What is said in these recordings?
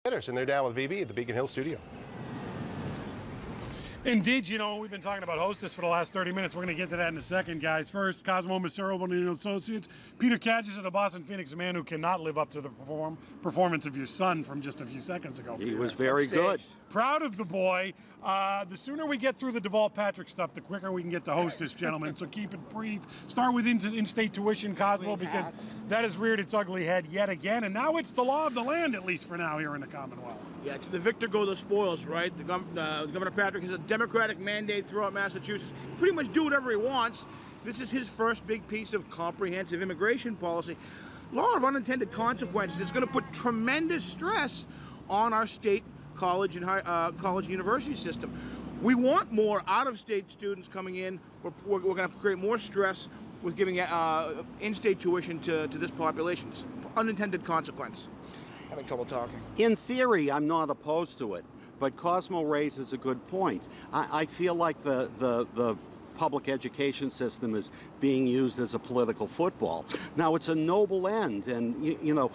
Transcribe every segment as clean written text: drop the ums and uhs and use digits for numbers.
And they're down with VB at the Beacon Hill studio. Indeed, you know, we've been talking about Hostess for the last 30 minutes. We're going to get to that in a second, guys. First, Cosmo Macero of O'Neill Associates. Peter Cadges of the Boston Phoenix, a man who cannot live up to the performance of your son from just a few seconds ago. He was very good. Proud of the boy. The sooner we get through the Deval Patrick stuff, the quicker we can get to Hostess, gentlemen. So keep it brief. Start with in-state tuition, Cosmo, because that has reared its ugly head yet again. And now it's the law of the land, at least for now, here in the Commonwealth. Yeah, to the victor go the spoils, right? Governor Patrick has a Democratic mandate throughout Massachusetts. Pretty much do whatever he wants. This is his first big piece of comprehensive immigration policy. Law of unintended consequences is going to put tremendous stress on our state college and college and university system. We want more out-of-state students coming in. We're going to create more stress with giving in-state tuition to this population. It's unintended consequence. Having trouble talking. In theory, I'm not opposed to it, but Cosmo raises a good point. I feel like the public education system is being used as a political football. Now, it's a noble end, and you know,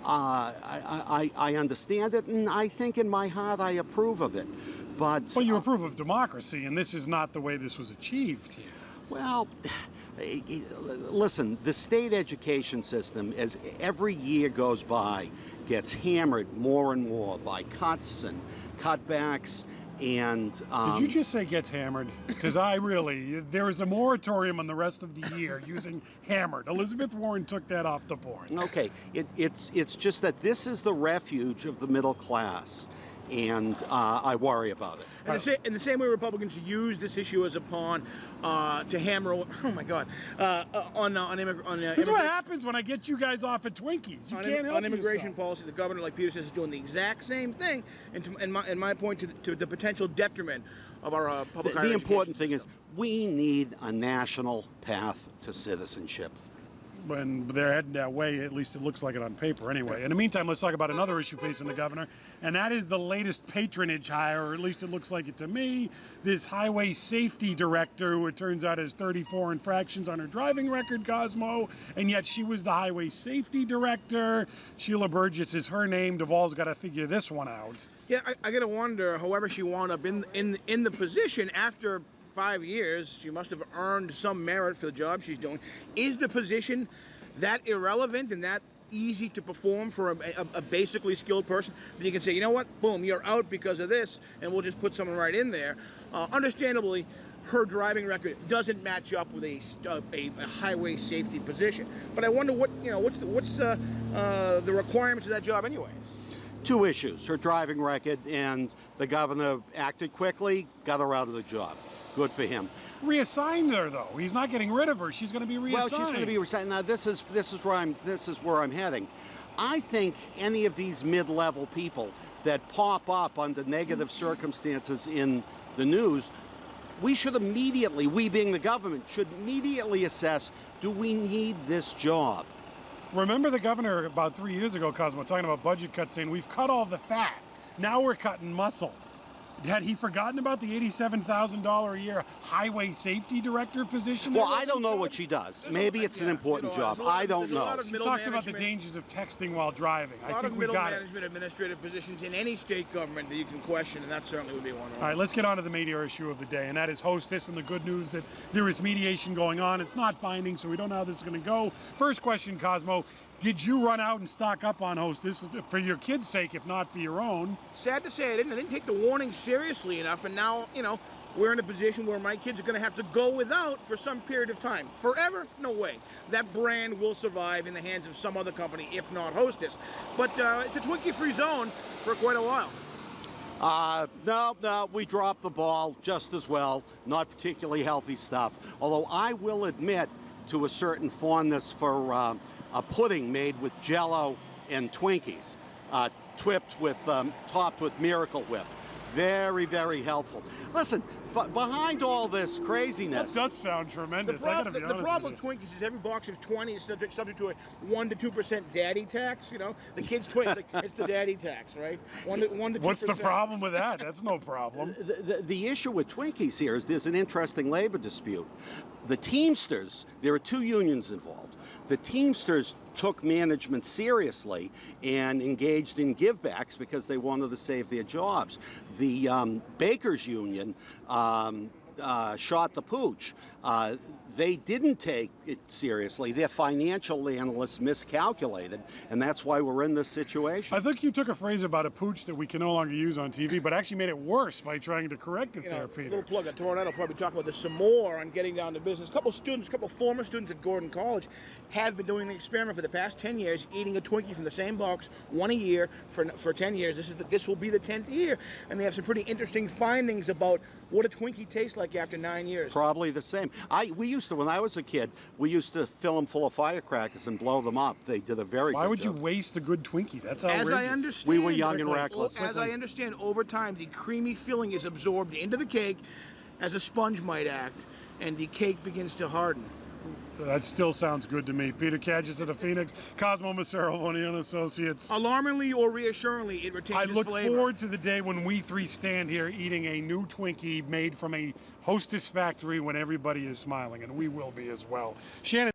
I understand it, and I think in my heart I approve of it. But you approve of democracy, and this is not the way this was achieved here. Well, listen, the state education system, as every year goes by, gets hammered more and more by cuts and cutbacks. And did you just say gets hammered? Because there is a moratorium on the rest of the year using hammered. Elizabeth Warren took that off the board. Okay, it's just that this is the refuge of the middle class. And I worry about it. In the same way Republicans use this issue as a pawn to hammer, on immigration. This is what happens when I get you guys off at Twinkies. You can't help on immigration yourself. policy, the governor, like Peter says, is doing the exact same thing, and in my point, to the potential detriment of our public higher The education important thing system. is we need a national path to citizenship. When they're heading that way, at least it looks like it on paper anyway. In the meantime, let's talk about another issue facing the governor, and that is the latest patronage hire, or at least it looks like it to me. This highway safety director, who it turns out has 34 infractions on her driving record, Cosmo, and yet she was the highway safety director. Sheila Burgess is her name. Deval's got to figure this one out. Yeah, I gotta wonder, however she wound up in the position after 5 years, she must have earned some merit for the job she's doing. Is the position that irrelevant and that easy to perform for a basically skilled person that you can say, you know what, boom, you're out because of this, and we'll just put someone right in there? Understandably, her driving record doesn't match up with a highway safety position. But I wonder what's the requirements of that job anyways? Two issues, her driving record, and the governor acted quickly, got her out of the job. Good for him. Reassigned her though. He's not getting rid of her. She's going to be reassigned. Well, she's going to be reassigned. Now, this is where I'm heading. I think any of these mid-level people that pop up under negative circumstances in the news, we should immediately, we being the government, should immediately assess: do we need this job? Remember the governor about 3 years ago, Cosmo, talking about budget cuts, saying we've cut all the fat. Now we're cutting muscle. Had he forgotten about the $87,000 a year highway safety director position? Well, I don't know what she does. Maybe it's an important job. I don't know. She talks about the dangers of texting while driving. I think we got it. A lot of middle management administrative positions in any state government that you can question, and that certainly would be one of them. All right, let's get on to the major issue of the day, and that is Hostess and the good news that there is mediation going on. It's not binding, so we don't know how this is going to go. First question, Cosmo. Did you run out and stock up on Hostess for your kids' sake, if not for your own? Sad to say I didn't. I didn't take the warning seriously enough, and now, you know, we're in a position where my kids are going to have to go without for some period of time. Forever? No way. That brand will survive in the hands of some other company, if not Hostess. But it's a Twinkie-free zone for quite a while. No, we dropped the ball just as well. Not particularly healthy stuff. Although I will admit to a certain fondness for a pudding made with Jell-O and Twinkies, topped with Miracle Whip. Very, very helpful. Listen, but behind all this craziness... That does sound tremendous. The problem with Twinkies is every box of 20 is subject to a 1 to 2% daddy tax. You know, the kids' Twinkies, it's the daddy tax, right? 1 to 2%. What's the problem with that? That's no problem. The issue with Twinkies here is there's an interesting labor dispute. The Teamsters, there are two unions involved. The Teamsters took management seriously and engaged in givebacks because they wanted to save their jobs. The Bakers Union shot the pooch. They didn't take it seriously. Their financial analysts miscalculated, and that's why we're in this situation. I think you took a phrase about a pooch that we can no longer use on TV, but actually made it worse by trying to correct it there, Peter. Little plug. Toronto will probably talk about this some more on getting down to business. A couple former students at Gordon College have been doing an experiment for the past 10 years, eating a Twinkie from the same box, one a year for 10 years. This will be the 10th year, and they have some pretty interesting findings about what a Twinkie tastes like after 9 years. Probably the same. We used to, when I was a kid, we used to fill them full of firecrackers and blow them up. They did a very good job. Why would you waste a good Twinkie? That's outrageous. As I understand, we were young and reckless. As I understand, over time, the creamy filling is absorbed into the cake, as a sponge might act, and the cake begins to harden. That still sounds good to me. Peter Kadges of the Phoenix, Cosmo Macero, O'Neill & Associates. Alarmingly or reassuringly, it retains I its look flavor. forward to the day when we three stand here eating a new Twinkie made from a Hostess factory when everybody is smiling, and we will be as well. Shannon.